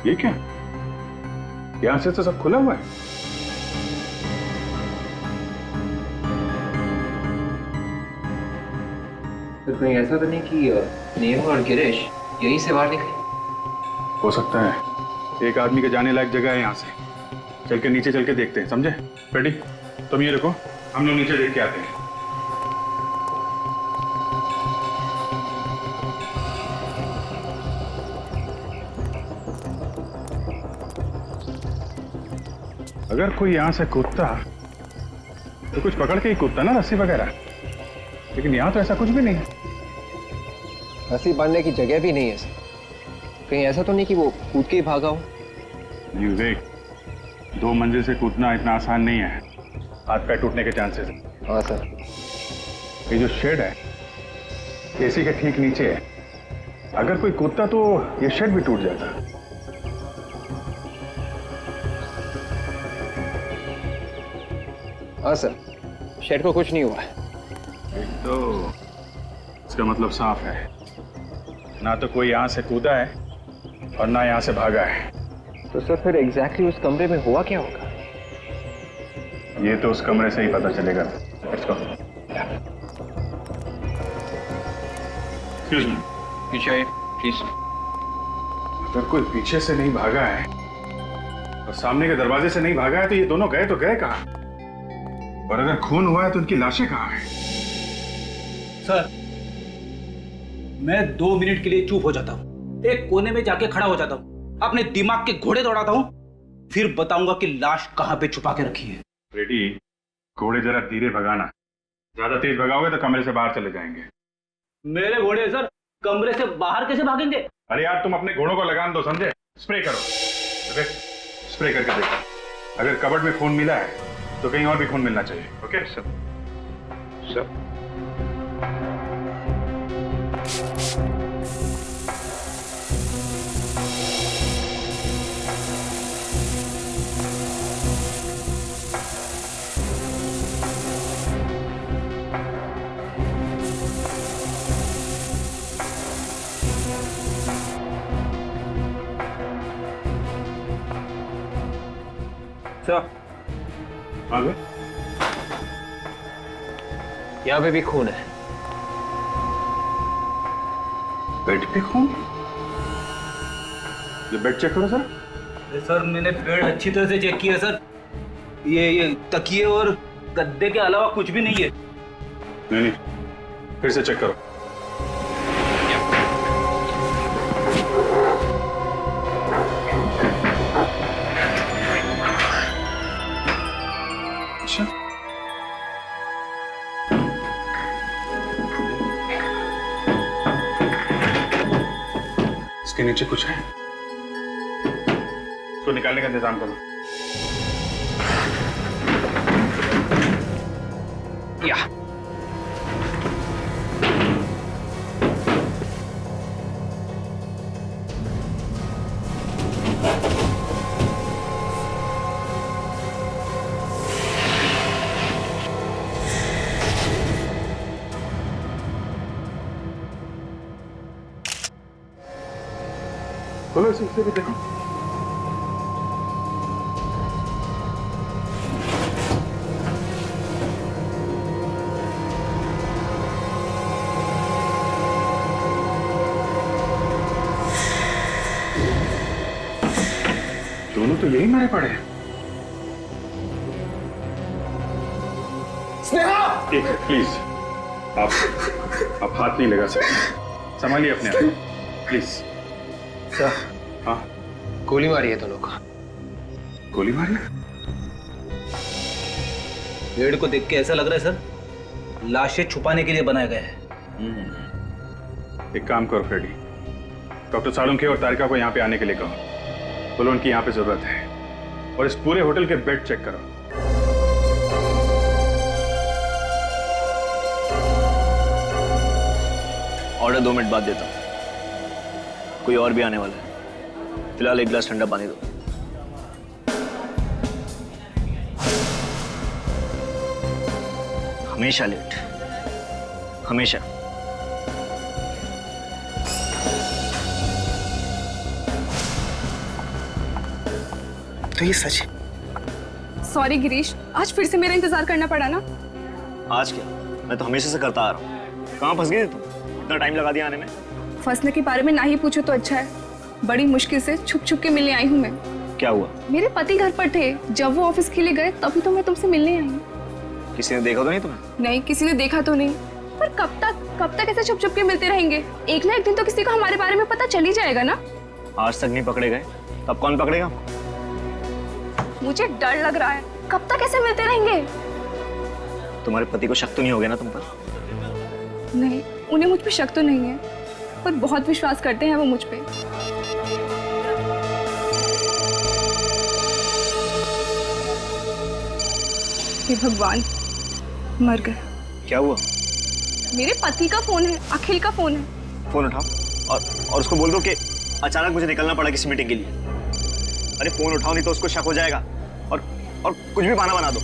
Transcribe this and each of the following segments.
ये क्या? यहां से तो सब खुला हुआ है। तो कहीं ऐसा तो नहीं कि नेहा और गिरीश यहीं से बाहर निकले? हो सकता है। एक आदमी के जाने लायक जगह है यहाँ से। चल के नीचे चल के देखते हैं, समझे? फ्रेडी, तुम ये रुको, हम लोग नीचे देख के आते हैं। अगर कोई यहां से कूदता तो कुछ पकड़ के ही कूदता ना, रस्सी वगैरह। लेकिन यहां तो ऐसा कुछ भी नहीं है। रस्सी बांधने की जगह भी नहीं है सर। कहीं ऐसा तो नहीं कि वो कूद के ही भागा हो? नहीं देख, 2 मंजिल से कूदना इतना आसान नहीं है। हाथ पैर टूटने के चांसेस हैं। हाँ सर। ये जो शेड है एसी के ठीक नीचे है। अगर कोई कूदता तो ये शेड भी टूट जाता। हाँ सर, शेड को कुछ नहीं हुआ है। तो इसका मतलब साफ है, ना तो कोई यहां से कूदा है और ना यहां से भागा है। तो सर फिर एग्जैक्टली उस कमरे में हुआ क्या होगा? ये तो उस कमरे से ही पता चलेगा। Let's go. एक्सक्यूज मी, पीछे आइए प्लीज। अगर कोई पीछे से नहीं भागा है और सामने के दरवाजे से नहीं भागा है तो ये दोनों गए तो गए कहां? और अगर खून हुआ है तो उनकी लाशें कहां हैं? सर, मैं 2 मिनट के लिए चुप हो जाता हूँ, एक कोने में जाके खड़ा हो जाता हूँ, अपने दिमाग के घोड़े दौड़ाता हूँ, फिर बताऊंगा कि लाश कहाँ पे छुपा के रखी है। रेडी, घोड़े जरा धीरे भगाना। ज्यादा तेज भगाओगे तो कमरे से बाहर चले जाएंगे। मेरे घोड़े सर कमरे से बाहर कैसे भागेंगे? अरे यार, तुम अपने घोड़ों को लगाम दो, समझे? स्प्रे करो। ओके, स्प्रे करके देखो। अगर कबर्ड में खून मिला है तो कहीं और भी खून मिलना चाहिए। Okay sir. सर सर, आगे यहाँ पे भी खून है। बेड पे खून? ये बेड चेक करो सर। सर मैंने बेड अच्छी तरह से चेक किया सर, ये तकिए और गद्दे के अलावा कुछ भी नहीं है। नहीं, फिर से चेक करो। अच्छा, इसके नीचे कुछ है, इसको निकालने का इंतजाम करो। या खोलो, इसे भी देखो। दोनों तो यही मरे पड़े हैं। स्नेहा! एक प्लीज, आप हाथ नहीं लगा सकते। संभालिए अपने आप प्लीज। सर, हाँ, गोली मारी है दोनों को। गोली मारी? बेड को देख के ऐसा लग रहा है सर लाशें छुपाने के लिए बनाया गया है। एक काम करो फ्रेडी, डॉक्टर सालुंखे और तारिका को यहाँ पे आने के लिए कहो। बोलो उनकी यहाँ पे जरूरत है। और इस पूरे होटल के बेड चेक करो। ऑर्डर 2 मिनट बाद देता हूँ, कोई और भी आने वाला है। फिलहाल एक गिलास ठंडा पानी दो। हमेशा लेट, हमेशा। तो ये सच है। सॉरी गिरीश, आज फिर से मेरा इंतजार करना पड़ा ना। आज क्या, मैं तो हमेशा से करता आ रहा हूँ। कहाँ फंस गई थी तुम, इतना टाइम लगा दिया आने में? फंसने के बारे में ना ही पूछो तो अच्छा है। बड़ी मुश्किल से छुप छुप के मिलने आई हूँ मैं। क्या हुआ? मेरे पति घर पर थे, जब वो ऑफिस के लिए गए तभी तो मैं तुमसे मिलने आई हूँ। किसी ने देखा तो नहीं तुम्हें? नहीं, किसी ने देखा तो नहीं, पर कब तक ऐसे छुप छुप के मिलते रहेंगे? एक ना एक दिन तो किसी को हमारे बारे में पता चल ही जाएगा ना। आज तक नहीं पकड़े गए, तब कौन पकड़ेगा? मुझे डर लग रहा है, कब तक ऐसे मिलते रहेंगे? तुम्हारे पति को शक तो नहीं हो गया ना तुम पर? नहीं, उन्हें मुझ पे शक तो नहीं है, पर बहुत विश्वास करते हैं वो मुझ पे। हे भगवान, मर गए। क्या हुआ? मेरे पति का फोन है, अखिल का फोन है। फोन उठाओ और उसको बोल दो कि अचानक मुझे निकलना पड़ा किसी मीटिंग के लिए। अरे फोन उठाओ, नहीं तो उसको शक हो जाएगा और कुछ भी बहाना बना दो।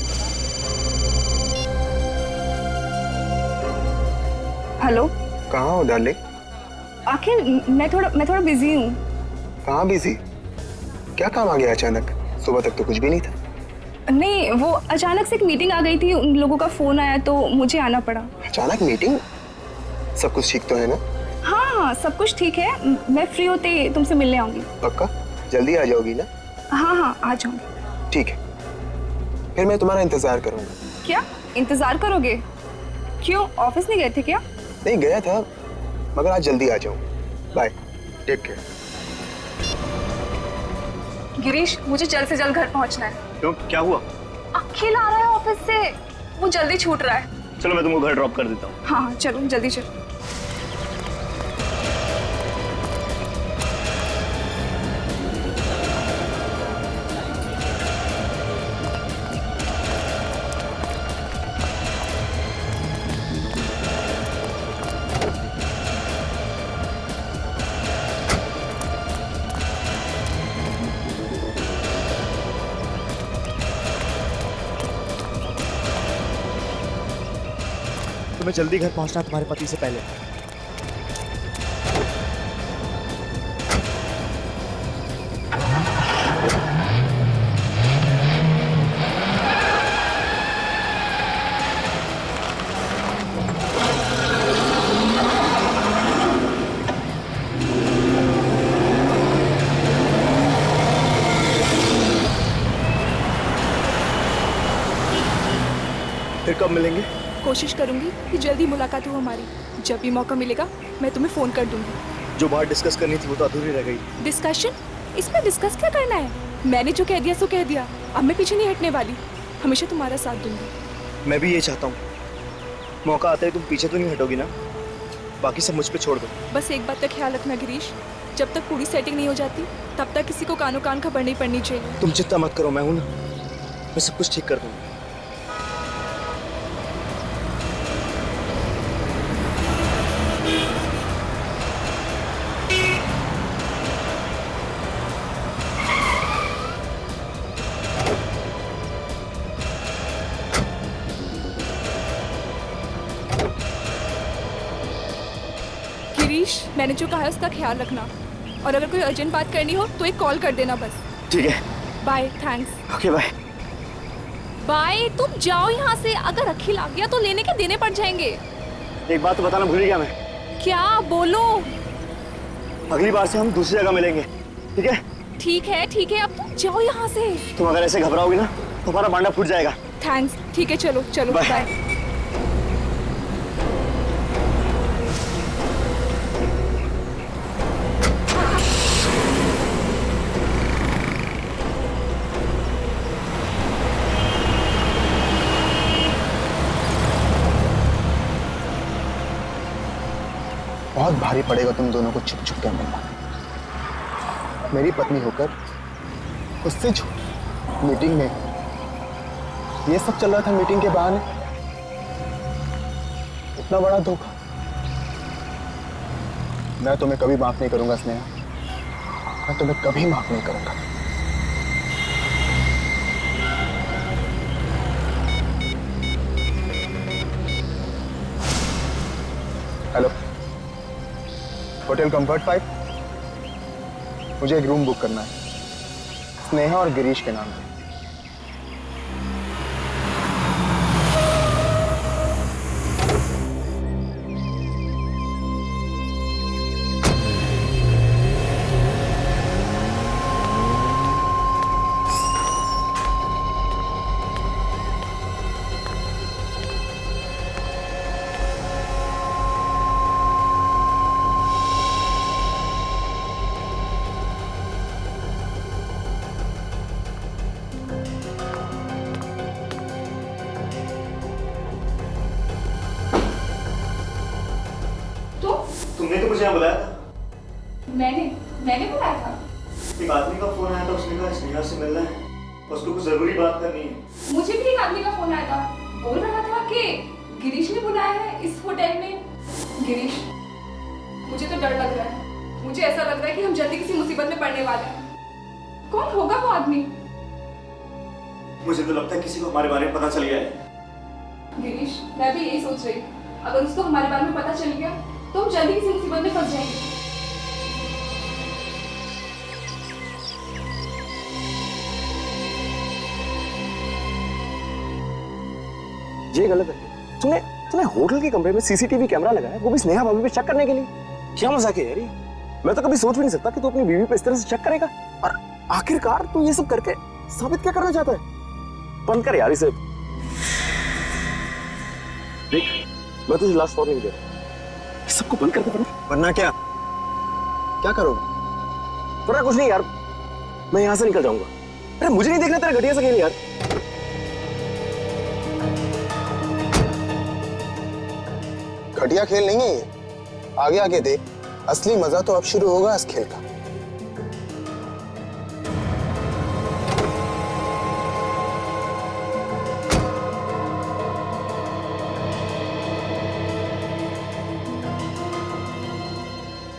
हेलो, कहाँ हो डार्लिंग? अखिल, मैं थोड़ा बिजी हूँ। कहाँ बिजी? क्या काम आ गया अचानक? सुबह तक तो कुछ भी नहीं था। नहीं, वो अचानक से एक मीटिंग आ गई थी, उन लोगों का फोन आया तो मुझे आना पड़ा। अचानक मीटिंग? सब कुछ ठीक तो है ना? हाँ, सब कुछ ठीक है। मैं फ्री होते ही तुमसे मिलने आऊंगी। पक्का? जल्दी आ जाओगी ना? हाँ, आ जाऊंगी। ठीक है, फिर मैं तुम्हारा इंतजार करूंगा। क्या इंतजार करोगे? क्यों, ऑफिस नहीं गए थे क्या? नहीं गया था, मगर आज जल्दी आ जाऊंगा। Bye, take care. गिरीश, मुझे जल्द से जल्द घर पहुंचना है। क्यों, क्या हुआ? अखिल आ रहा है ऑफिस से, वो जल्दी छूट रहा है। चलो मैं तुमको घर ड्रॉप कर देता हूँ। हाँ, चलो जल्दी चलो। तुम्हें जल्दी घर पहुंचना तुम्हारे पति से पहले। फिर कब मिलेंगे? कोशिश करूंगी कि जल्दी मुलाकात हो हमारी। जब भी मौका मिलेगा मैं तुम्हें फोन कर दूंगी। जो बात डिस्कस करनी थी वो तो अधूरी रह गई। डिस्कशन? इसमें डिस्कस क्या करना है? मैंने जो कह दिया सो कह दिया। अब मैं पीछे नहीं हटने वाली, हमेशा तुम्हारा साथ दूंगी। मैं भी ये चाहता हूँ। मौका आता है तुम पीछे तो नहीं हटोगी ना? बाकी सब मुझ पे छोड़ दो। बस एक बात का ख्याल रखना गिरीश, जब तक पूरी सेटिंग नहीं हो जाती तब तक किसी को कानो कान खबर नहीं पड़नी चाहिए। तुम चिंता मत करो, मैं हूं ना, मैं सब कुछ ठीक कर दूंगा। गिरीश, मैंने जो कहा है उसका ख्याल रखना, और अगर कोई अर्जेंट बात करनी हो तो एक कॉल कर देना बस। ठीक है। Bye, thanks. Okay bye. Bye, तुम जाओ यहाँ से। अगर अखिल आ गया तो लेने के देने पड़ जाएंगे। एक बात तो बताना भूल गया मैं। क्या? बोलो। अगली बार से हम दूसरी जगह मिलेंगे, ठीक है? ठीक है, अब तुम जाओ यहाँ से। तुम अगर ऐसे घबराओगे ना तो हमारा बांडा फूट जाएगा। थैंक्स, ठीक है, चलो चलो, बाय। बाय। बहुत भारी पड़ेगा तुम दोनों को छुप छुप के मिलना। मेरी पत्नी होकर उससे छुप मीटिंग में ये सब चल रहा था, मीटिंग के बहाने इतना बड़ा धोखा। मैं तुम्हें कभी माफ नहीं करूंगा स्नेहा, मैं तुम्हें कभी माफ नहीं करूंगा। हेलो, होटल कंफर्ट 5, मुझे एक रूम बुक करना है। स्नेहा और गिरीश के नाम पे। तो तुमने तो मुझे यहाँ बुलाया था। मैंने बुलाया था। एक आदमी का फोन आया था, उसने कहा स्नेहा से मिलना है, उसको कुछ जरूरी बात करनी है। मुझे भी एक आदमी का फोन आया था, बोल रहा था कि गिरीश ने बुलाया है इस होटल में। गिरीश, मुझे तो डर लग रहा है। मुझे ऐसा लग रहा है कि हम जल्दी किसी मुसीबत में पड़ने वाले हैं। कौन होगा वो आदमी? मुझे तो लगता है किसी को हमारे बारे में पता चल गया है। गिरीश, मैं भी यही सोच रही। अगर उसको हमारे बारे में पता चल गया तो हम जल्दी किसी मुसीबत में फंस जाएंगे। ये गलत है। तूने होटल के कमरे में सीसीटीवी कैमरा लगाया, वो भी स्नेहा भाभी पे शक करने के लिए। क्या मजाक है यार ये? मैं तो कभी सोच भी नहीं सकता कि तू अपनी बीवी पे इस तरह से शक करेगा। और आखिरकार तू ये सब करके साबित क्या करना चाहता है? बंद कर यार इसे। देख, मैं तुझे लास्ट वार्निंग दे रहा हूं, इस सबको बंद कर दे। वरना क्या करोगे? वरना कुछ नहीं यार, मैं यहां से निकल जाऊंगा। अरे मुझे नहीं देखना तेरा घटिया सा खेल यार। घटिया खेल नहीं है ये, आगे आगे देख, असली मजा तो अब शुरू होगा इस खेल का।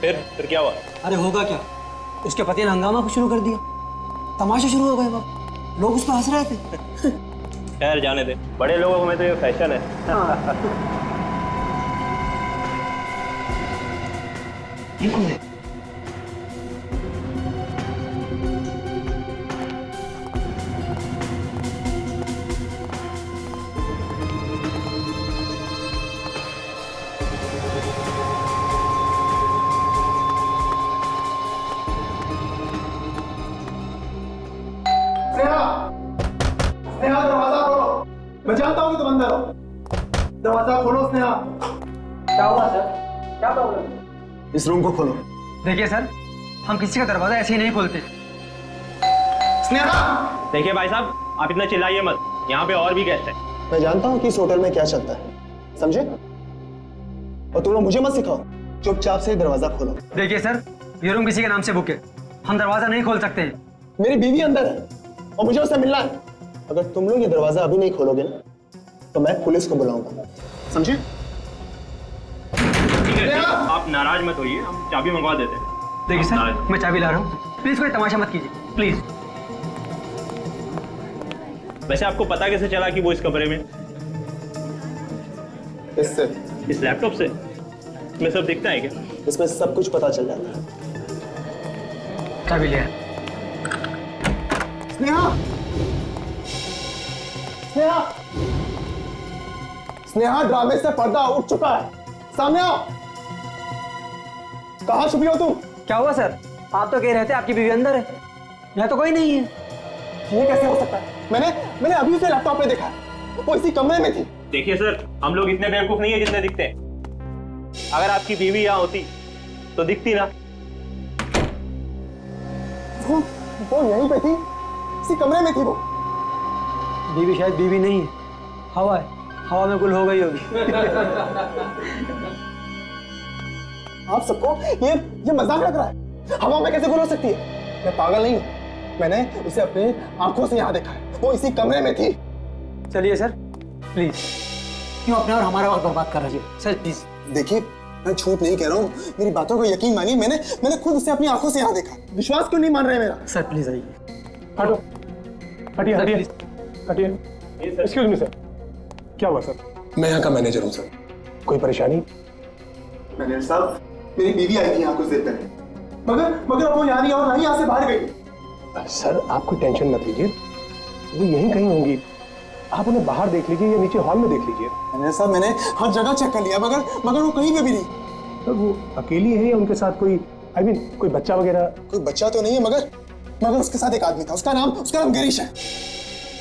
फिर क्या हुआ? अरे होगा क्या, उसके पति ने हंगामा को शुरू कर दिया। तमाशा शुरू हो गया बाप, लोग उस पर हंस रहे थे। खैर जाने दे, बड़े लोगों में तो ये फैशन है। ये कौन है? स्नेहा, दरवाजा खोलो। मैं जानता हूँ कि तुम अंदर हो। दरवाजा खोलो स्नेहा। क्या हुआ सर? क्या प्रॉब्लम? इस रूम को खोलो। देखिए सर, हम किसी का दरवाजा ऐसे ही नहीं खोलते। स्नेहा! देखिए भाई साहब, आप इतना चिल्लाइए मत, यहाँ पे और भी गेस्ट हैं। मैं जानता हूँ कि इस होटल में क्या चलता है, समझे? और तुम लोग मुझे मत सिखाओ, चुपचाप से दरवाजा खोलो। देखिए सर, ये रूम किसी के नाम से बुक है, हम दरवाजा नहीं खोल सकते हैं। मेरी बीवी अंदर है और मुझे उससे मिलना है। अगर तुम लोग ये दरवाजा अभी नहीं खोलोगे ना, तो मैं पुलिस को बुलाऊंगा, समझे? आप नाराज मत होइए, हम चाबी मंगवा देते हैं। देखिए सर, मैं चाबी ला रहा हूँ, प्लीज कोई तमाशा मत कीजिए, प्लीज। वैसे आपको पता कैसे चला कि वो इस कमरे में? इससे, इस लैपटॉप से? इसमें सब दिखता है क्या? इसमें सब कुछ पता चल जाता है। चाबी लिया। स्नेहा! स्नेहा! स्नेहा, ड्रामे से पर्दा उठ चुका है, सामने आओ। कहाँ छुपी हो तुम? क्या हुआ सर? आप तो कह रहे थे आपकी बीवी अंदर है, यहाँ तो कोई नहीं है। ये कैसे हो सकता है? मैंने अभी उसे लैपटॉप पे देखा, वो इसी कमरे में थी। देखिए सर, हम लोग इतने बेवकूफ नहीं है जितने दिखते हैं। अगर आपकी बीवी यहाँ होती तो दिखती ना। वो यहीं पे थी, इसी कमरे में थी वो। बीवी शायद बीवी नहीं है, हवा है, हवा में गुल हो गई होगी। आप सबको ये मजाक लग रहा है? हवा में कैसे गुल हो सकती है? मैं पागल नहीं हूँ, मैंने उसे अपनी आंखों से यहाँ देखा है, वो इसी कमरे में थी। चलिए सर, प्लीज। क्यों अपने और हमारा वक्त बर्बाद कर रहे हो सर, प्लीज। देखिए, मैं झूठ नहीं कह रहा हूँ, मेरी बातों को यकीन मानिए, मैंने खुद उसे अपनी आंखों से यहाँ देखा। विश्वास क्यों नहीं मान रहे मेरा? सर प्लीज आइए। हटो, हटिए हटिए हटिए। एक्सक्यूज मी सर, क्या हुआ सर? मैं यहाँ का मैनेजर हूँ सर। कोई परेशानी? मैनेजर साहब, मेरी बीवी आई थी यहाँ कुछ देर पहले, मगर वो यहाँ नहीं और ना ही यहाँ से बाहर गई। सर आप कोई टेंशन मत लीजिए, वो यहीं कहीं होंगी। आप उन्हें बाहर देख लीजिए या नीचे हॉल में देख लीजिए। सर मैंने हर जगह चेक कर लिया मगर मगर वो कहीं पे भी नहीं। सर वो अकेली है या उनके साथ कोई कोई बच्चा वगैरह? कोई बच्चा तो नहीं है मगर मगर उसके साथ एक आदमी था, उसका नाम गिरीश है।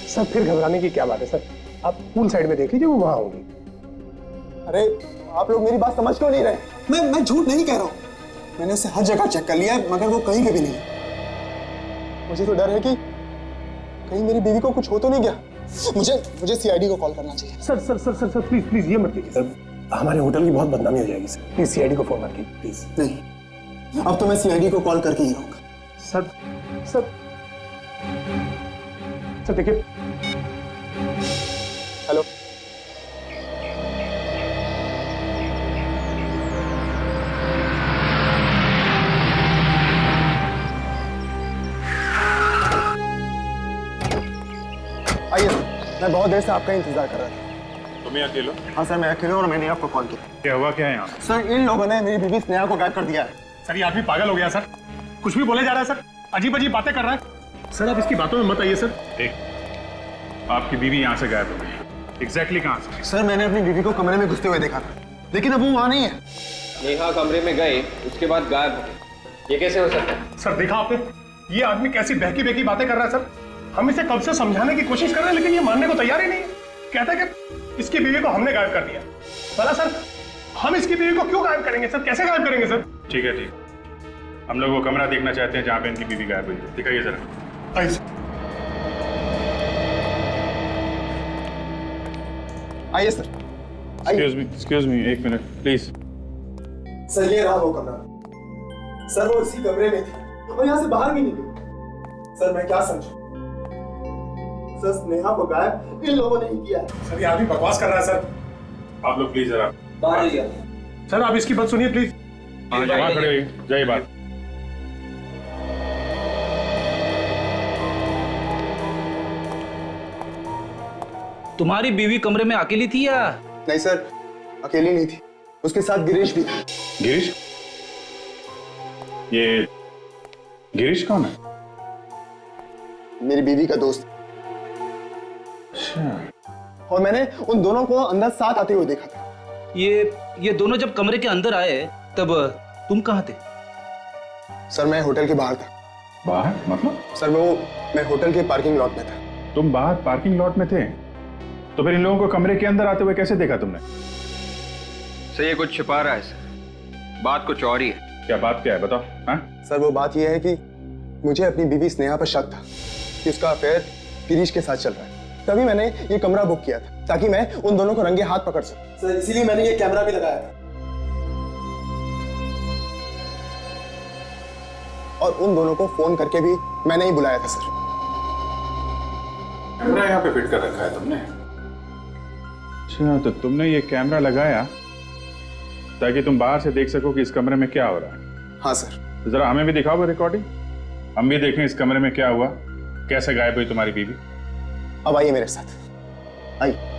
सर फिर घबराने की क्या बात है सर, आप पूल साइड में देख लीजिए, वो वहां होंगी। अरे आप लोग मेरी बात समझ क्यों नहीं रहे? मैं झूठ नहीं कह रहा हूँ, मैंने उसे हर जगह चेक कर लिया है मगर वो कहीं पे भी नहीं। मुझे तो डर है कि कहीं मेरी बीवी को कुछ हो तो नहीं गया। मुझे सीआईडी को कॉल करना चाहिए। Sir sir sir sir sir please please ये मत कीजिए सर, हमारे होटल की बहुत बदनामी हो जाएगी सर। प्लीज सीआईडी को फोन मत कीजिए प्लीज। नहीं, अब तो मैं सीआईडी को कॉल करके ही रहूंगा। सर सर सर देखिए। हेलो, आइए सर, मैं बहुत देर से आपका इंतजार कर रहा था। तुम ही अकेले? हाँ सर, मैं अकेले हूँ और मैंने आपको कॉल किया। क्या हुआ, क्या है यहाँ? सर इन लोगों ने मेरी बीवी स्नेहा को गायब कर दिया है। सर ये आदमी पागल हो गया सर, कुछ भी बोले जा रहा है सर, अजीब अजीब बातें कर रहा है सर। आप इसकी बातों में मत आइए सर। देख, आपकी बीवी यहाँ से गायब हो गई। एग्जैक्टली कहाँ से? सर मैंने अपनी बीवी को कमरे में घुसते हुए देखा था, लेकिन अब वो वहाँ नहीं है। नेहा कमरे में गए, उसके बाद गायब हो गए, ये कैसे हो सकता है? सर देखा आपने, ये आदमी कैसी बहकी बहकी बातें कर रहा है सर। हम इसे कब से समझाने की कोशिश कर रहे हैं लेकिन ये मानने को तैयार ही नहीं है। कहता है कि इसकी बीवी को हमने गायब कर दिया। भला सर हम इसकी बीवी को क्यों गायब करेंगे सर, कैसे गायब करेंगे सर? ठीक है, ठीक। हम लोग वो कमरा देखना चाहते हैं जहाँ पे इनकी बीवी गायब हुई है। दिखाइए जरा। आइए सर। आइए सर। एक्सक्यूज मी, एक मिनट प्लीज। सर ये रहा वो कमरा। सर वो इसी कमरे में थी और यहाँ से बाहर भी नहीं गई। सर मैं क्या समझूं? सर स्नेहा को गायब इन लोगों ने ही किया। सर ये आदमी बकवास कर रहा है सर। आप लोग प्लीज जरा बाहर आइए। सर आप इसकी बात सुनिए प्लीज। वहाँ खड़े होइए, जाइए बात। तुम्हारी बीवी कमरे में अकेली थी या? नहीं सर, अकेली नहीं थी, उसके साथ गिरीश भी था। गिरीश? ये गिरीश कौन है? मेरी बीवी का दोस्त। अच्छा। और मैंने उन दोनों को अंदर साथ आते हुए देखा था। ये दोनों जब कमरे के अंदर आए तब तुम कहाँ थे? सर मैं होटल के बाहर था। बाहर मतलब? सर मैं होटल के पार्किंग लॉट में था। तुम बाहर पार्किंग लॉट में थे, तो फिर इन लोगों को कमरे के अंदर आते हुए कैसे देखा तुमने? सर ये कुछ छिपा रहा है सर, बात कुछ और ही है। क्या बात, क्या है बताओ। हाँ? सर वो बात यह है कि मुझे अपनी बीवी स्नेहा पर शक था कि उसका अफेयर गिरीश के साथ चल रहा है। तभी मैंने ये कमरा बुक किया था ताकि मैं उन दोनों को रंगे हाथ पकड़ सकूं। सर इसीलिए मैंने ये कैमरा भी लगाया था और उन दोनों को फोन करके भी मैंने ही बुलाया था। सर कैमरा यहाँ पे फिट कर रखा है तुमने? अच्छा, तो तुमने ये कैमरा लगाया ताकि तुम बाहर से देख सको कि इस कमरे में क्या हो रहा है? हाँ सर। तो जरा हमें भी दिखाओ वो रिकॉर्डिंग, हम भी देखें इस कमरे में क्या हुआ, कैसे गायब हुई तुम्हारी बीवी। अब आइए मेरे साथ, आइए।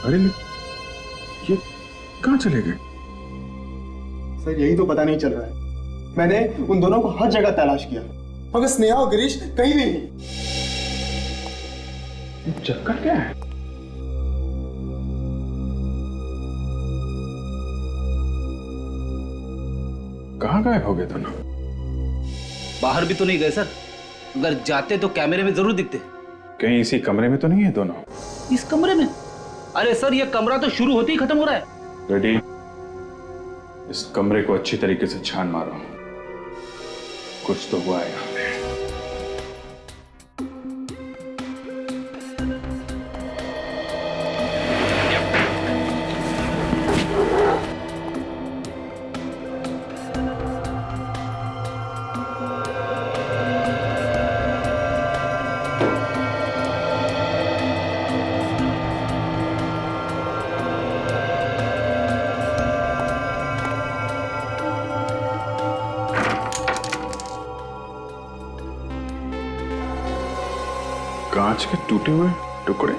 अरे ये कहाँ चले गए? सर यही तो पता नहीं चल रहा है। मैंने उन दोनों को हर जगह तलाश किया मगर स्नेहा और गिरीश कहीं भी नहीं। चक्कर क्या है? कहाँ गायब हो गए दोनों? बाहर भी तो नहीं गए सर, अगर जाते तो कैमरे में जरूर दिखते। कहीं इसी कमरे में तो नहीं है दोनों? इस कमरे में? अरे सर ये कमरा तो शुरू होते ही खत्म हो रहा है। रेडी, इस कमरे को अच्छी तरीके से छान मारो, कुछ तो हुआ है यहाँ पे। कांच के टूटे हुए टुकड़े।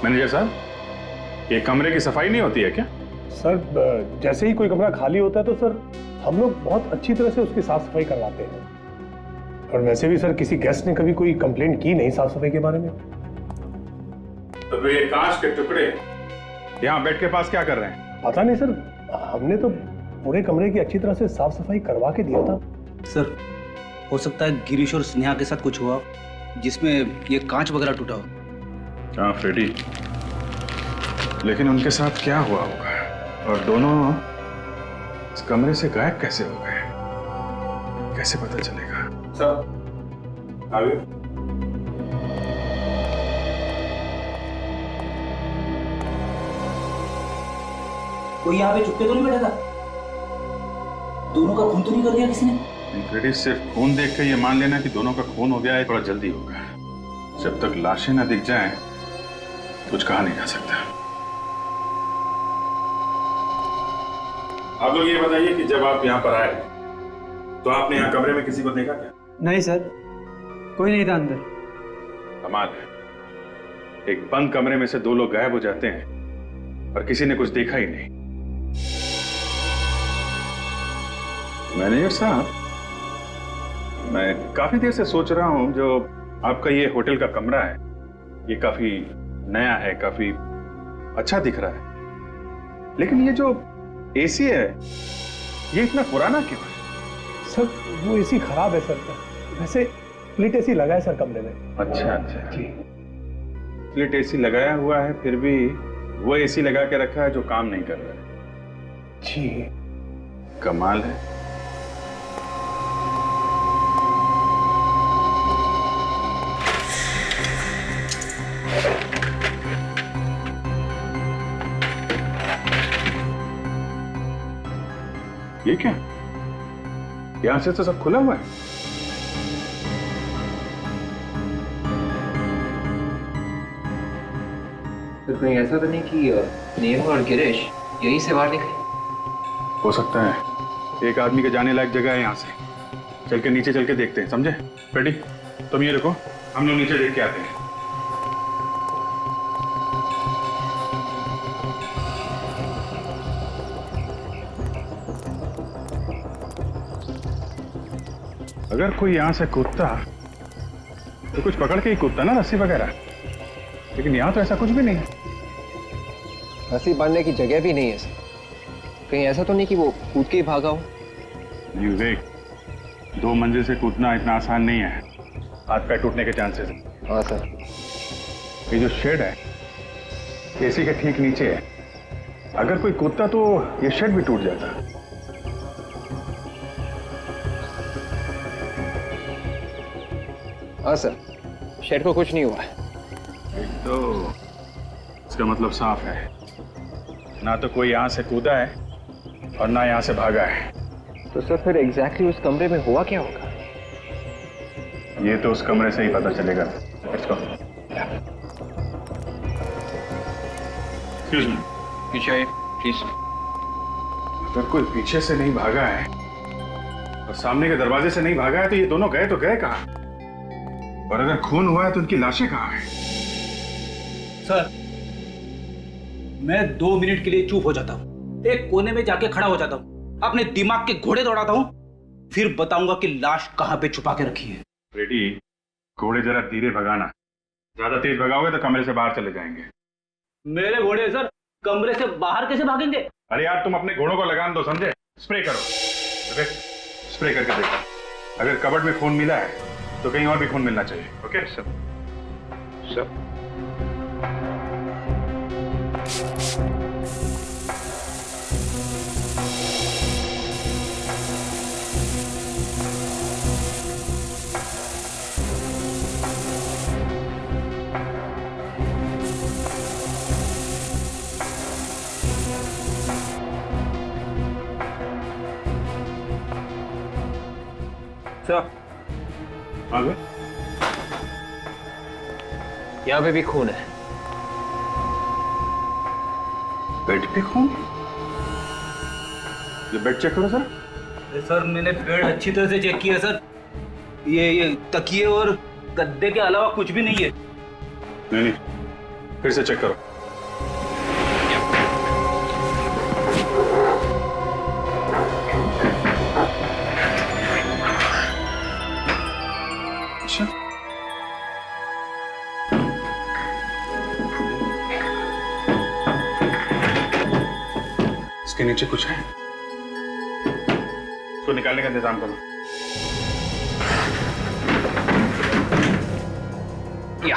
मैनेजर साहब, ये कमरे की सफाई नहीं होती है क्या? सर जैसे ही कोई कमरा खाली होता है तो सर हम लोग बहुत अच्छी तरह से उसकी साफ सफाई करवाते हैं। और वैसे भी सर किसी गेस्ट ने कभी कोई कंप्लेंट की नहीं साफ सफाई के बारे में। तो फिर ये कांच के टुकड़े यहाँ बेड के पास क्या कर रहे हैं? पता नहीं सर, हमने तो पूरे कमरे की अच्छी तरह से साफ सफाई करवा के दिया था। सर हो सकता है गिरीश और स्नेहा के साथ कुछ हुआ जिसमें ये कांच वगैरह टूटा हो। हाँ फ्रेडी, लेकिन उनके साथ क्या हुआ होगा और दोनों इस कमरे से गायब कैसे हो गए, कैसे पता चलेगा? सर आगे। कोई यहाँ पे चुपके तो नहीं बैठा था? दोनों का खून तो नहीं कर दिया किसी ने? फ्रेडी, सिर्फ खून देख के ये मान लेना कि दोनों का खून हो गया है थोड़ा जल्दी होगा। जब तक लाशें ना दिख जाएं, कुछ कहा नहीं जा सकता। आप लोग ये बताइए कि जब आप यहाँ पर आए तो आपने यहाँ कमरे में किसी को देखा क्या? नहीं सर, कोई नहीं था अंदर। कमाल है, एक बंद कमरे में से दो लोग गायब हो जाते हैं और किसी ने कुछ देखा ही नहीं। मैनेजर साहब, मैं काफी देर से सोच रहा हूं, जो आपका ये होटल का कमरा है ये काफी नया है, काफी अच्छा दिख रहा है, लेकिन ये जो एसी है ये इतना पुराना क्यों है? सर वो एसी खराब है सर, वैसे स्प्लिट एसी लगा है सर कमरे में। अच्छा अच्छा जी। स्प्लिट एसी लगाया हुआ है, फिर भी वो एसी लगा के रखा है जो काम नहीं कर रहा है। जी कमाल है। ये क्या, यहां से तो सब खुला हुआ है। तो कहीं ऐसा तो नहीं कि नेहा और गिरीश यहीं से बाहर निकले? हो सकता है, एक आदमी के जाने लायक जगह है यहाँ से। चल के नीचे चल के देखते हैं, समझे? फ्रेडी तुम ये रुको, हम लोग नीचे देख के आते हैं। अगर कोई यहां से कूदता तो कुछ पकड़ के ही कूदता ना, रस्सी वगैरह, लेकिन यहां तो ऐसा कुछ भी नहीं है। रस्सी बांधने की जगह भी नहीं है सर। कहीं ऐसा तो नहीं कि वो कूद के ही भागा हो? नहीं विवेक, 2 मंजिल से कूदना इतना आसान नहीं है, हाथ पैर टूटने के चांसेस हैं। हाँ सर। ये जो शेड है एसी के ठीक नीचे है, अगर कोई कूदता तो ये शेड भी टूट जाता। हाँ सर, शेड को कुछ नहीं हुआ है। तो इसका मतलब साफ है, ना तो कोई यहाँ से कूदा है और ना यहाँ से भागा है। तो सर फिर एग्जैक्टली उस कमरे में हुआ क्या होगा? ये तो उस कमरे से ही पता चलेगा। Let's go. एक्सक्यूज मी, पीछे आइए प्लीज। अगर कोई पीछे से नहीं भागा है और सामने के दरवाजे से नहीं भागा है तो ये दोनों गए तो गए कहाँ? और अगर खून हुआ है तो उनकी लाशें कहाँ हैं? सर मैं 2 मिनट के लिए चुप हो जाता हूँ, एक कोने में जाके खड़ा हो जाता हूँ, अपने दिमाग के घोड़े दौड़ाता हूँ, फिर बताऊंगा कि लाश कहाँ पे छुपा के रखी है। रेडी, घोड़े जरा धीरे भगाना, ज्यादा तेज भगाओगे तो कमरे से बाहर चले जाएंगे। मेरे घोड़े सर कमरे से बाहर कैसे भागेंगे? अरे यार तुम अपने घोड़ों को लगान दो, समझे? स्प्रे करो। स्प्रे करके देखो, अगर कबर्ड में खून मिला है तो कहीं और भी खून मिलना चाहिए। Okay sir. सर आगे यहाँ पे भी खून है। बेड पे खून? ये बेड चेक करो सर। सर मैंने बेड अच्छी तरह से चेक किया सर, ये तकिए और गद्दे के अलावा कुछ भी नहीं है। नहीं, फिर से चेक करो। अच्छा, इसके नीचे कुछ है, इसको निकालने का इंतजाम करो। या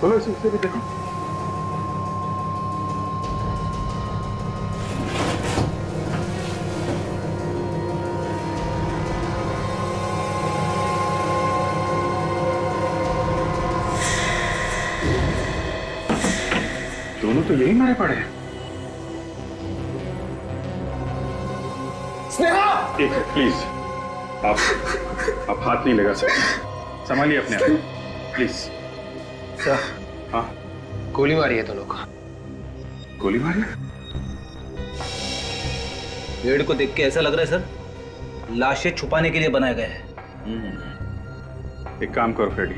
बोलो, इसे भी देखो। दोनों तो यही मारे पड़े हैं। स्नेहा! एक प्लीज, आप हाथ नहीं लगा सकते, संभालिए अपने आप को, प्लीज। सर, हाँ, गोली मारी है दोनों को। गोली मारी? पेड़ को देख के ऐसा लग रहा है सर लाशें छुपाने के लिए बनाया गया है। एक काम करो फ्रेडी,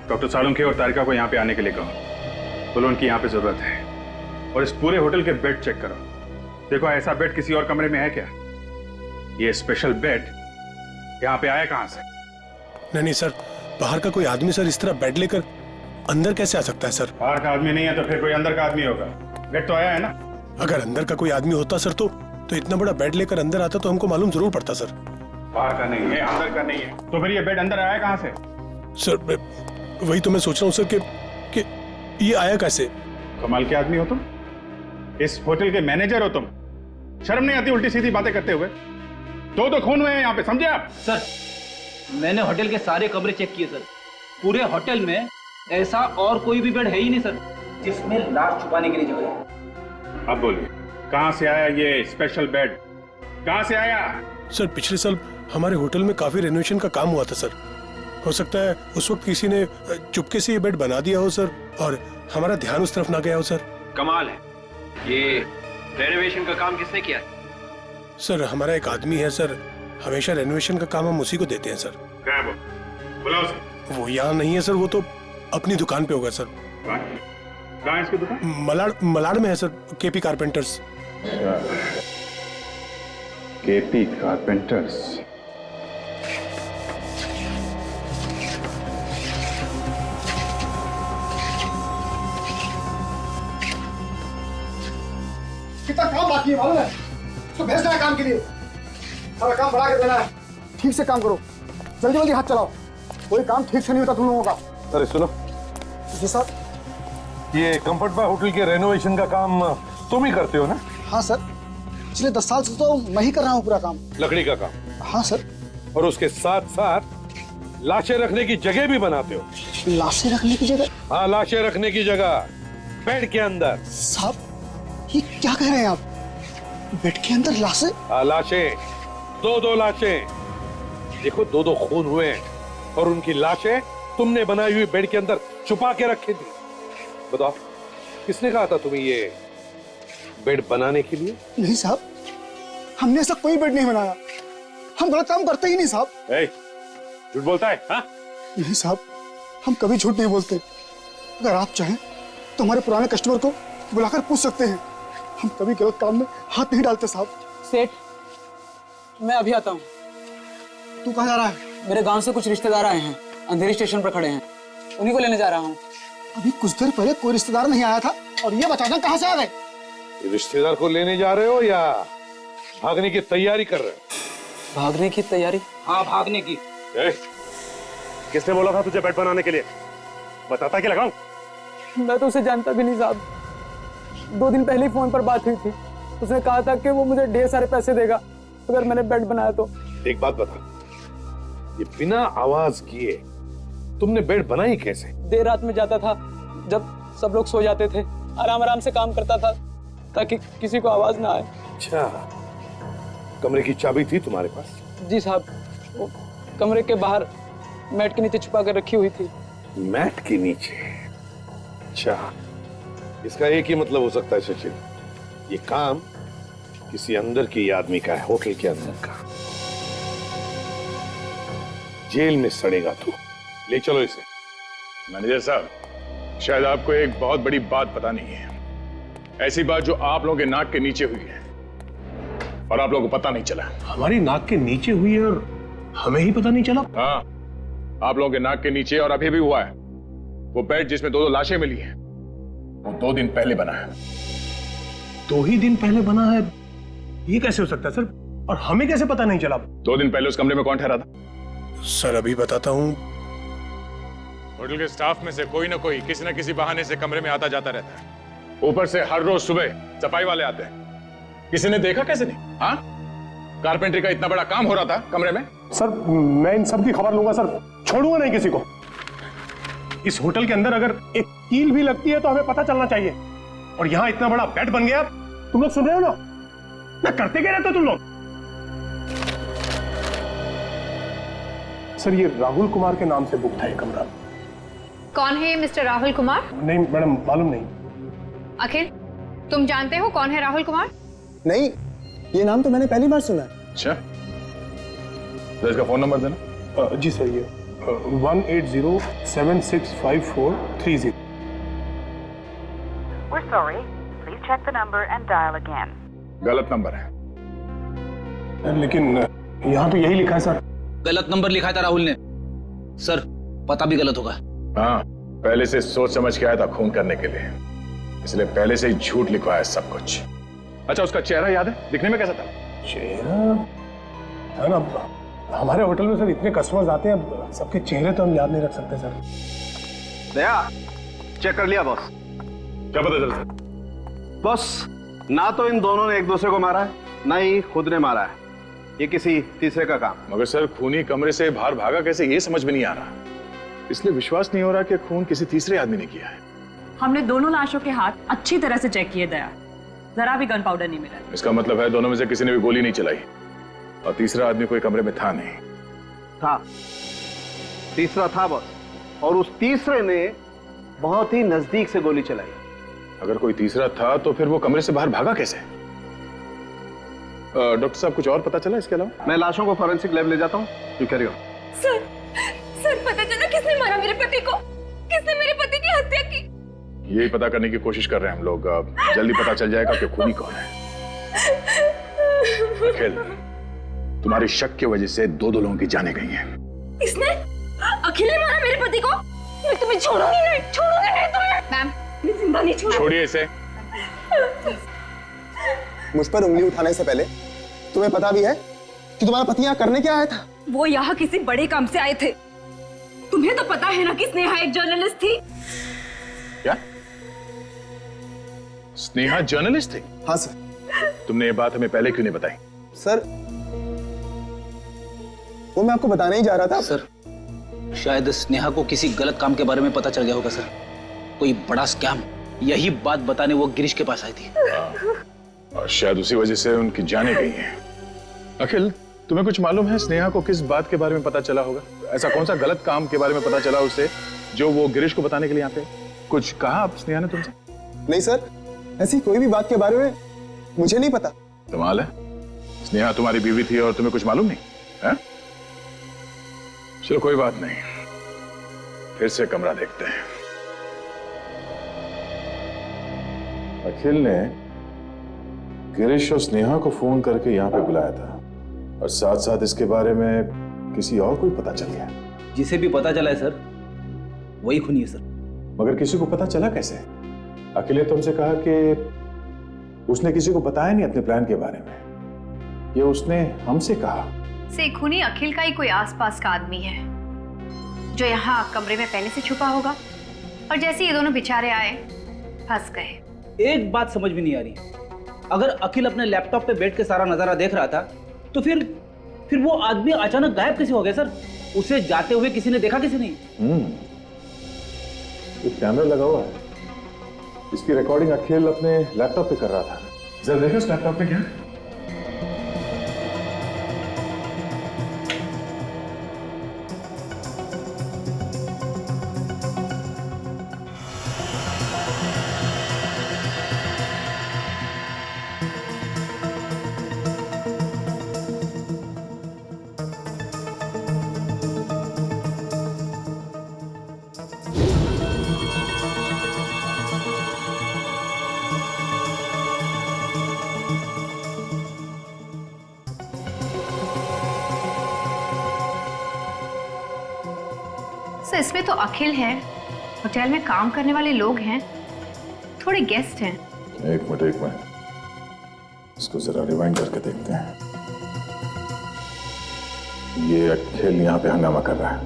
डॉक्टर सालुंखे और तारिका को यहाँ पे आने के लिए कहो, बोलो उनकी यहाँ पे जरूरत है। और इस पूरे होटल के बेड चेक करो, देखो ऐसा बेड किसी और कमरे में है क्या? ये स्पेशल बेड यहाँ पे आया कहाँ से? नहीं सर, बाहर का कोई आदमी सर इस तरह बेड लेकर अंदर कैसे आ सकता है सर? बाहर का आदमी नहीं है तो फिर कोई अंदर का आदमी होगा। बेड तो आया है ना? अगर अंदर का कोई आदमी होता सर तो इतना बड़ा बेड लेकर अंदर आता तो हमको मालूम जरूर पड़ता सर। बाहर का नहीं है, अंदर का नहीं है, तो फिर ये बेड अंदर आया कहाँ से? सर वही तो मैं सोच रहा हूँ सर कि ये आया कैसे? कमाल के आदमी हो तुम, इस होटल के मैनेजर हो तुम, शर्म नहीं आती उल्टी सीधी बातें करते हुए? दो खून हुए हैं यहाँ पे, समझे आप? सर मैंने होटल के सारे कमरे चेक किए सर, पूरे होटल में ऐसा और कोई भी बेड है ही नहीं सर जिसमें लाश छुपाने के लिए जगह है। अब बोलिए, कहाँ से आया ये स्पेशल बेड, कहाँ से आया? सर पिछले साल हमारे होटल में काफी रेनोवेशन का काम हुआ था सर, हो सकता है उस वक्त किसी ने चुपके से ये बेड बना दिया हो सर और हमारा ध्यान उस तरफ ना गया हो सर। कमाल है, ये रेनोवेशन का काम किसने किया? सर हमारा एक आदमी है सर, हमेशा रेनोवेशन का काम हम उसी को देते हैं सर। क्या है वो? बुलाओ उसे। वो यहाँ नहीं है सर, वो तो अपनी दुकान पे होगा सर। कहाँ है इसकी दुकान? मलाड में है sir, KP carpenters. KP carpenters. कितना काम बाकी है मालूम है? तो भेजना है काम के लिए, सारा काम बढ़ा के देना है। ठीक से काम करो, जल्दी जल्दी हाथ चलाओ, कोई काम ठीक से नहीं होता तुम लोगों का। अरे सुनो जी सर। ये कंफर्ट बाय होटल के रेनोवेशन का काम तुम ही करते हो ना? हाँ सर, पिछले 10 साल से तो मैं ही कर रहा हूँ पूरा काम। लकड़ी का काम? हाँ सर। और उसके साथ साथ लाशें रखने की जगह भी बनाते हो? लाशें रखने की जगह? हाँ, लाशें रखने की जगह बेड के अंदर। साहब ये क्या कह रहे हैं आप? बेड के अंदर लाशें? हाँ, लाशें, दो लाशें। देखो, दो खून हुए हैं और उनकी लाशें तुमने बनाई हुई बेड के अंदर छुपा के रखी थी। बताओ, किसने कहा था तुम्हें ये बेड बनाने के लिए? नहीं साहब, हमने ऐसा कोई बेड नहीं बनाया, हम गलत काम करते ही नहीं साहब। झूठ बोलता है? हाँ? नहीं साहब, हम कभी झूठ नहीं बोलते। अगर आप चाहें तो हमारे पुराने कस्टमर को बुलाकर पूछ सकते हैं, हम कभी गलत काम में हाथ नहीं डालते साहब। सेठ, मैं अभी आता हूँ। तू कहाँ जा रहा है? मेरे गांव से कुछ रिश्तेदार आए हैं, अंधेरी स्टेशन पर खड़े हैं, उन्हीं को लेने जा रहा हूँ। अभी कुछ देर पहले कोई रिश्तेदार नहीं आया था और ये बचाना कहाँ से आ गए? रिश्तेदार को लेने जा रहे हो या भागने की तैयारी कर रहे हो? भागने की तैयारी? हाँ, भागने की। किसने बोला था तुझे बेड बनाने के लिए? बताता क्या लगाऊं? मैं तो उसे जानता भी नहीं साहब, 2 दिन पहले ही फोन पर बात हुई थी, उसने कहा था कि वो मुझे ढेर सारे पैसे देगा अगर मैंने बेड बनाया तो। एक बात बता, ये बिना आवाज किए तुमने बेड बनाई कैसे? देर रात में जाता था, जब सब लोग सो जाते थे, आराम आराम से काम करता था, ताकि किसी को आवाज ना आए। अच्छा, कमरे की चाबी थी तुम्हारे पास? जी साहब, वो कमरे के बाहर मैट के नीचे छुपा कर रखी हुई थी। मैट के नीचे? अच्छा, इसका एक ही मतलब हो सकता है सचिन, ये काम किसी अंदर के आदमी का है, होटल के अंदर का। जेल में सड़ेगा तू, ले चलो इसे। मैनेजर साहब, शायद आपको एक बहुत बड़ी बात पता नहीं है, ऐसी बात जो आप लोगों के नाक के नीचे हुई है और आप लोगों को पता नहीं चला। हमारी नाक के नीचे हुई है और हमें ही पता नहीं चला? हाँ, आप लोगों के नाक के नीचे, और अभी भी हुआ है। वो बेड जिसमें 2 लाशें मिली हैं, वो 2 दिन पहले बना है। 2 ही दिन पहले बना है? ये कैसे हो सकता है सर? और हमें कैसे पता नहीं चला? 2 दिन पहले उस कमरे में कौन ठहरा था? सर अभी बताता हूँ। होटल के स्टाफ में से कोई ना कोई किसी न किसी बहाने से कमरे में आता जाता रहता है। ऊपर से हर रोज सुबह सफाई वाले आते हैं। किसी ने देखा कैसे नहीं? हाँ, कारपेंटरी का इतना बड़ा काम हो रहा था कमरे में। सर मैं इन सब की खबर लूंगा सर, छोड़ूंगा नहीं किसी को। इस होटल के अंदर अगर एक कील भी लगती है तो हमें पता चलना चाहिए। और यहाँ इतना बड़ा बेड बन गया, तुम लोग सुन रहे हो ना? ना करते क्या रहते हो तुम लोग? सर ये राहुल कुमार के नाम से बुक था ये कमरा। कौन है ये मिस्टर राहुल कुमार? नहीं मैडम, मालूम नहीं। अखिल, तुम जानते हो कौन है राहुल कुमार? नहीं, ये नाम तो मैंने पहली बार सुना है। अच्छा, तो इसका फोन नंबर देना। जी सर, ये 180765430। We're sorry. Please check the number and dial again. गलत नंबर है। लेकिन यहाँ तो यही लिखा है सर। गलत नंबर लिखा था राहुल ने। सर, पता भी गलत होगा। हाँ, पहले से सोच समझ के आया था खून करने के लिए, इसलिए पहले से ही झूठ लिखवाया सब कुछ। अच्छा, उसका चेहरा याद है? दिखने में कैसा था? चेहरा है ना, हमारे होटल में सर इतने कस्टमर्स आते हैं, सबके चेहरे तो हम याद नहीं रख सकते सर। दया, चेक कर लिया बॉस? क्या पता चल सर? बॉस, ना तो इन दोनों ने एक दूसरे को मारा है, ना ही खुद ने मारा है। ये किसी तीसरे का काम। मगर सर, खूनी कमरे से बाहर भागा कैसे, ये समझ में नहीं आ रहा। इसलिए विश्वास नहीं हो रहा कि खून किसी तीसरे आदमी ने किया है। हमने दोनों लाशों के हाथ अच्छी तरह से चेक किए दया, जरा भी गन पाउडर नहीं मिला। इसका मतलब है दोनों में से किसी ने भी गोली नहीं चलाई और तीसरा आदमी कोई कमरे में था नहीं। था, तीसरा था बॉस, और उस तीसरे ने बहुत ही नजदीक से गोली चलाई। अगर कोई तीसरा था तो फिर वो कमरे से बाहर भागा कैसे? डॉक्टर साहब, कुछ और पता चला इसके अलावा? मैं लाशों को फॉरेंसिक लैब ले जाता हूँ। You carry on. सर, पता चला किसने मारा मेरे पति को? किसने मेरे पति की हत्या की? यही पता करने की कोशिश कर रहे हैं हम लोग। जल्दी पता चल जाएगा कि खूनी कौन है। अखिल, तुम्हारी शक की वजह से 2 लोगों की जानें गई हैं। इसने? अखिल ने मारा मेरे पति को? मैं तुम्हें छोड़ूंगी नहीं, छोड़ूंगी नहीं तुम्हें। मैम, मैं जिंदा नहीं छोड़ूंगी। छोड़िए इसे। मुझ पर उंगली उठाने से पहले तुम्हें पता भी है कि तुम्हारा पति यहाँ करने क्या आया था? वो यहाँ किसी बड़े काम से आए थे। तुम्हें तो पता है ना कि स्नेहा एक जर्नलिस्ट थी। क्या? स्नेहा जर्नलिस्ट थी? हाँ सर। तुमने ये बात हमें पहले क्यों नहीं बताई? सर, वो मैं आपको बताने ही जा रहा था। सर, शायद स्नेहा को किसी गलत काम के बारे में पता चल गया होगा सर, कोई बड़ा स्कैम। यही बात बताने वो गिरीश के पास आई थी। और शायद उसी वजह से उनकी जानें गई हैं। अखिल, तुम्हें कुछ मालूम है स्नेहा को किस बात के बारे में पता चला होगा? ऐसा कौन सा गलत काम के बारे में पता चला उसे जो वो गिरीश को बताने के लिए यहाँ पे? कुछ कहा आप स्नेहा ने तुमसे? नहीं सर, ऐसी कोई भी बात के बारे में मुझे नहीं पता। कमाल है, स्नेहा तुम्हारी बीवी थी और तुम्हें कुछ मालूम नहीं है? चलो कोई बात नहीं, फिर से कमरा देखते हैं। अखिल ने गिरीश और स्नेहा को फोन करके यहाँ पे बुलाया था और साथ साथ इसके बारे में किसी और को पता चल गया। जिसे भी पता चला है सर, वही खूनी है सर। मगर किसी को पता चला कैसे? अखिल ने तुमसे कहा कि उसने किसी को बताया नहीं अपने प्लान के बारे में, ये उसने हमसे कहा। से खूनी अखिल का ही कोई आसपास का आदमी है जो यहाँ कमरे में पहले से छुपा होगा, और जैसे ये दोनों बेचारे आए फंस गए। एक बात समझ में नहीं आ रही, अगर अखिल अपने लैपटॉप पे बैठ के सारा नजारा देख रहा था तो फिर वो आदमी अचानक गायब कैसे हो गया सर? उसे जाते हुए किसी ने देखा, किसी नहीं? ये कैमरा लगा हुआ है, इसकी रिकॉर्डिंग अखिल अपने लैपटॉप पे कर रहा था। जरा देखो उस लैपटॉप पे क्या है? सर इसमें तो अखिल है, होटल में काम करने वाले लोग हैं, थोड़े गेस्ट हैं। एक मिनट, इसको जरा रिवाइंड करके देखते हैं। ये अखिल यहाँ पे हंगामा कर रहा है,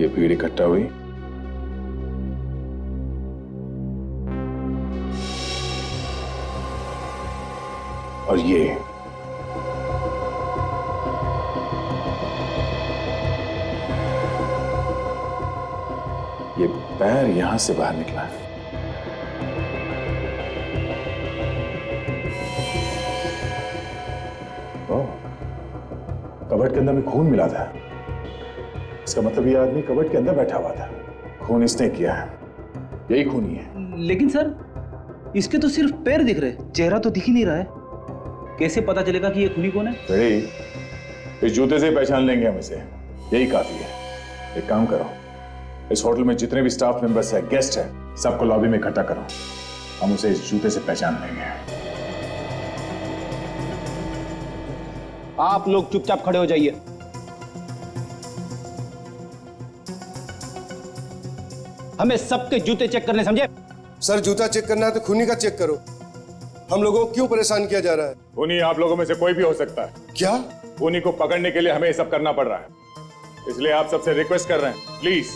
ये भीड़ इकट्ठा हुई, और ये पैर यहां से बाहर निकला है। कबर्ड के अंदर में खून मिला था। इसका मतलब ये आदमी कबर्ड के अंदर बैठा हुआ था, खून इसने किया है, यही खूनी है। लेकिन सर इसके तो सिर्फ पैर दिख रहे, चेहरा तो दिख ही नहीं रहा है। कैसे पता चलेगा कि ये खूनी कौन है? इस जूते से पहचान लेंगे हम इसे, यही काफी है। एक काम करो, इस होटल में जितने भी स्टाफ मेंबर्स हैं, गेस्ट हैं, सबको लॉबी में इकट्ठा करो, हम उसे इस जूते से पहचान लेंगे। आप लोग चुपचाप खड़े हो जाइए। हमें सबके जूते चेक करने, समझे? सर जूता चेक करना है तो खूनी का चेक करो। हम लोगों को क्यों परेशान किया जा रहा है? खूनी आप लोगों में से कोई भी हो सकता है। क्या? खूनी को पकड़ने के लिए हमें ये सब करना पड़ रहा है, इसलिए आप सबसे रिक्वेस्ट कर रहे हैं, प्लीज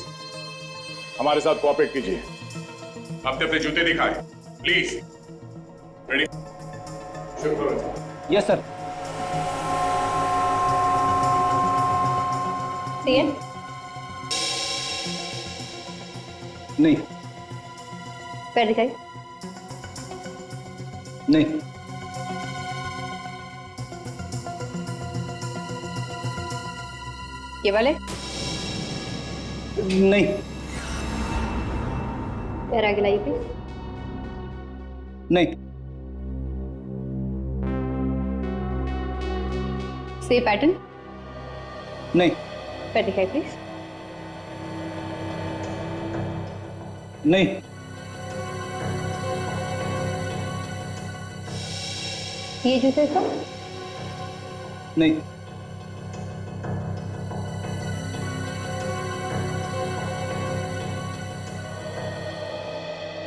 हमारे साथ कोऑपरेट कीजिए। अपने अपने जूते दिखाएं, प्लीज। रेडी? Yes sir. नहीं। पैर दिखाई। नहीं। ये वाले? नहीं। पैर आगे लाइए प्लीज। नहीं। Same pattern? नहीं। पैर दिखाई प्लीज। नहीं। ये जूते का? नहीं।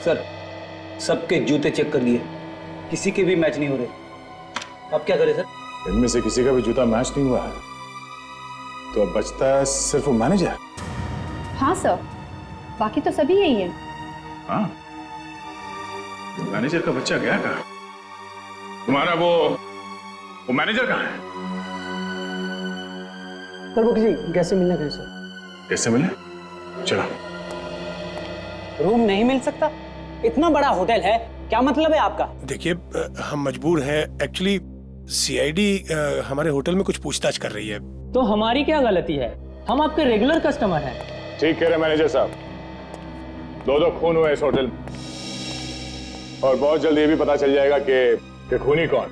सर सबके जूते चेक कर लिए, किसी के भी मैच नहीं हो रहे। अब क्या करें सर? इनमें से किसी का भी जूता मैच नहीं हुआ है, तो अब बचता है सिर्फ वो मैनेजर। हाँ सर, बाकी तो सभी यही है। हाँ, मैनेजर का बच्चा गया कहाँ? तुम्हारा वो मैनेजर कहाँ है? सर वो किसी गेस्ट से मिलना कहीं सर। कैसे मिले? चलो। रूम नहीं मिल सकता? इतना बड़ा होटल है, क्या मतलब है आपका? देखिए हम मजबूर हैं, एक्चुअली सीआईडी हमारे होटल में कुछ पूछताछ कर रही है। तो हमारी क्या गलती है? हम आपके रेगुलर कस्टमर हैं। ठीक कह रहे मैनेजर साहब, दो खून हुए इस होटल में, और बहुत जल्द ये भी पता चल जाएगा कि खूनी कौन।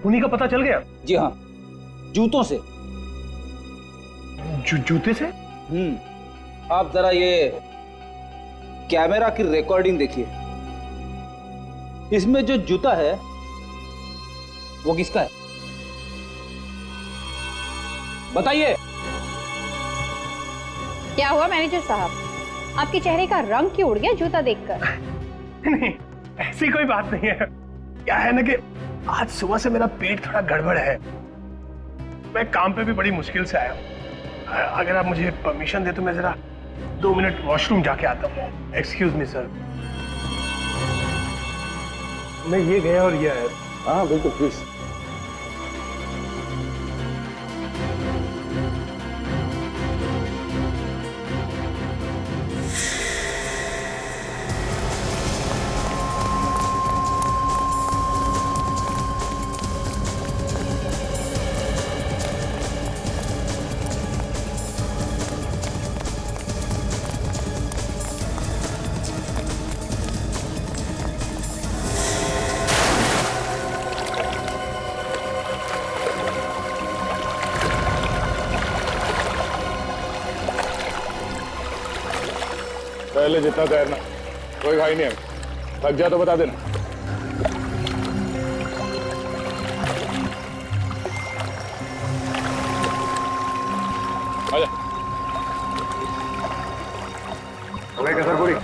खूनी का पता चल गया? जी हाँ, जूतों से। जूते से? आप जरा ये कैमरा की रिकॉर्डिंग देखिए, इसमें जो जूता है वो किसका है? बताइए। क्या हुआ मैनेजर साहब, आपके चेहरे का रंग क्यों उड़ गया जूता देखकर? नहीं, ऐसी कोई बात नहीं है। क्या है ना कि आज सुबह से मेरा पेट थोड़ा गड़बड़ है, मैं काम पे भी बड़ी मुश्किल से आया हूँ। अगर आप मुझे परमिशन दे तो मैं जरा 2 मिनट वॉशरूम जाके आता हूँ। Excuse me sir. मैं ये गया और ये आया। हाँ बिल्कुल, प्लीज। पहले जितना तैरना, कोई घाई नहीं है। थक जा तो बता देना। आजा। अरे कसर पूरी।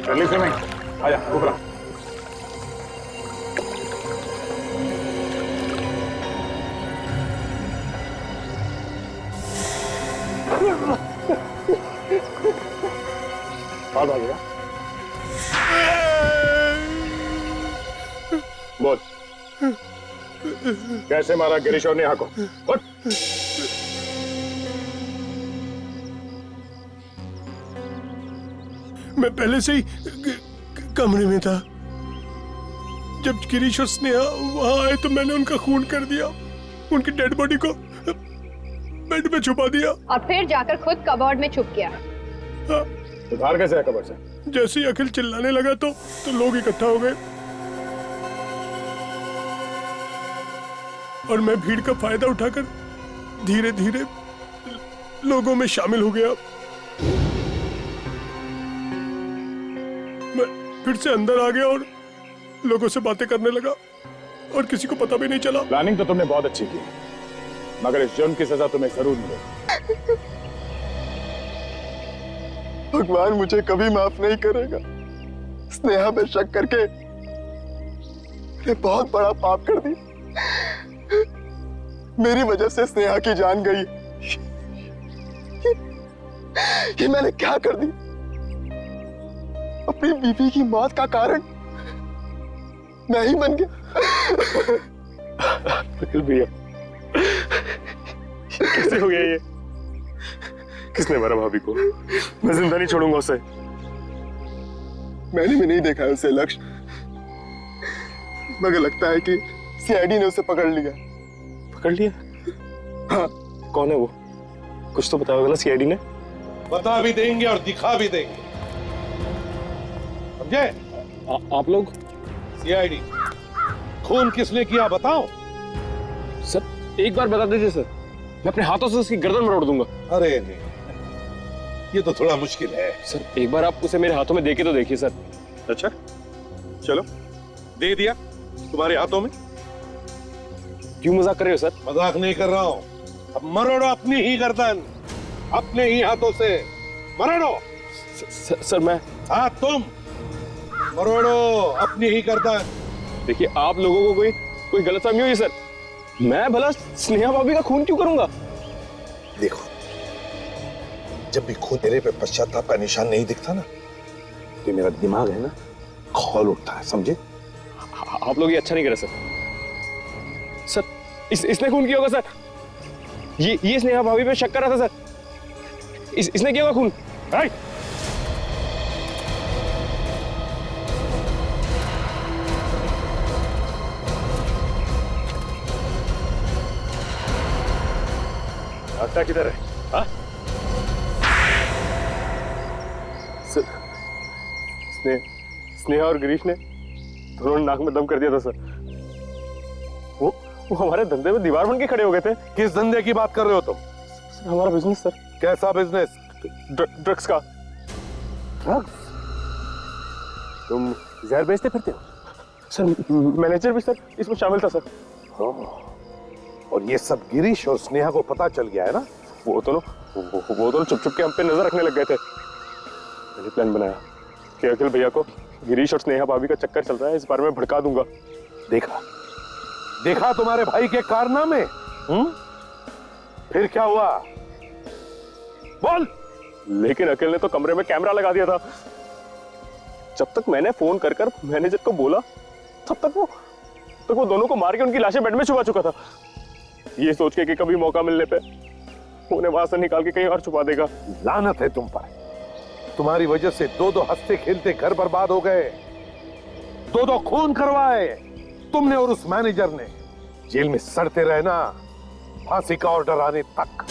जल्दी से नहीं। आजा ऊपर। बात भागेगा। बोल, कैसे मारा गिरीश और नेहा को? उठ। मैं पहले से ही कमरे में था। जब गिरीश और स्नेहा वहां आए तो मैंने उनका खून कर दिया, उनकी डेड बॉडी को बेड में छुपा दिया और फिर जाकर खुद कबर्ड में छुप गया। तो बाहर कैसे है कबर्ड से? जैसे ही अखिल चिल्लाने लगा तो लोग इकट्ठा हो गए और मैं भीड़ का फायदा उठाकर धीरे धीरे लोगों में शामिल हो गया। मैं फिर से अंदर आ गया और लोगों से बातें करने लगा और किसी को पता भी नहीं चला। प्लानिंग तो तुमने बहुत अच्छी की, मगर इस जुर्म की सजा तुम्हें जरूर मिलेगी। भगवान मुझे कभी माफ नहीं करेगा। स्नेहा पे शक करके मैंने बहुत बड़ा पाप कर दिया। मेरी वजह से स्नेहा की जान गई। ये मैंने क्या कर दिया? अपनी बीवी की मौत का कारण मैं ही बन गया। भैया कैसे हो गया ये? किसने मारा भाभी को? मैं जिंदा नहीं छोड़ूंगा उसे। मैंने भी नहीं देखा है उसे लक्ष्य, मगर लगता है कि सीआईडी ने उसे पकड़ लिया। पकड़ लिया? हाँ। कौन है वो? कुछ तो बताओगे ना सीआईडी ने? बता भी देंगे और दिखा भी देंगे, समझे? आप लोग? सीआईडी। खून किसने किया बताओ? सर एक बार बता दीजिए सर, मैं अपने हाथों से उसकी गर्दन मरोड़ दूंगा। अरे नहीं, ये तो थोड़ा मुश्किल है। सर एक बार आप उसे मेरे हाथों में देके तो देखिए सर। अच्छा चलो, दे दिया तुम्हारे हाथों में। क्यों मजाक कर रहे हो सर? मजाक नहीं कर रहा हूं। अब मरोड़ो अपनी ही गर्दन, अपने ही हाथों से मरोड़ो। सर मैं? हाँ तुम मरोड़ो अपनी ही गर्दन। देखिए आप लोगों को कोई गलतफहमी हुई सर। मैं भला स्नेहा भाभी का खून क्यों करूंगा? देखो, जब भी खून चेहरे पे पश्चाताप का निशान नहीं दिखता ना, तो मेरा दिमाग है ना खौल उठता है, समझे? आप लोग ये अच्छा नहीं करे सर। सर इसने खून किया होगा सर। ये स्नेहा भाभी पे शक कर रहा था सर। इसने किया होगा खून। रास्ता किधर है? हाँ? स्नेहा और गिरीश ने दोनों नाक में दम कर दिया था सर। वो हमारे धंधे में दीवार बन के खड़े हो गए थे। किस धंधे की बात कर रहे हो तुम? सर हमारा बिजनेस सर। कैसा बिजनेस? ड्रग्स का। ड्रग्स? तुम जहर बेचते फिरते हो? सर मैनेजर भी सर इसमें शामिल था सर। और ये सब गिरीश और स्नेहा को पता चल गया है ना? वो दोनों चुप चुप के हम पे नजर रखने लग गए थे। मैंने प्लान बनाया कि अखिल भैया को गिरीश और स्नेहा भाभी का चक्कर चल रहा है, इस बारे में भड़का दूंगा। देखा तुम्हारे भाई के कारनामे? फिर क्या हुआ? बोल। लेकिन अखिल ने तो कमरे में कैमरा लगा दिया था। जब तक मैंने फोन कर मैनेजर को बोला, तब तक वो दोनों को मार के उनकी लाशें बेड में छुपा चुका था। ये सोच के कि कभी मौका मिलने पे उन्हें वहां से निकाल के कहीं और छुपा देगा। लानत है तुम पर। तुम्हारी वजह से दो हंसते खेलते घर बर्बाद हो गए, दो खून करवाए तुमने और उस मैनेजर ने। जेल में सड़ते रहना, फांसी का ऑर्डर आने तक।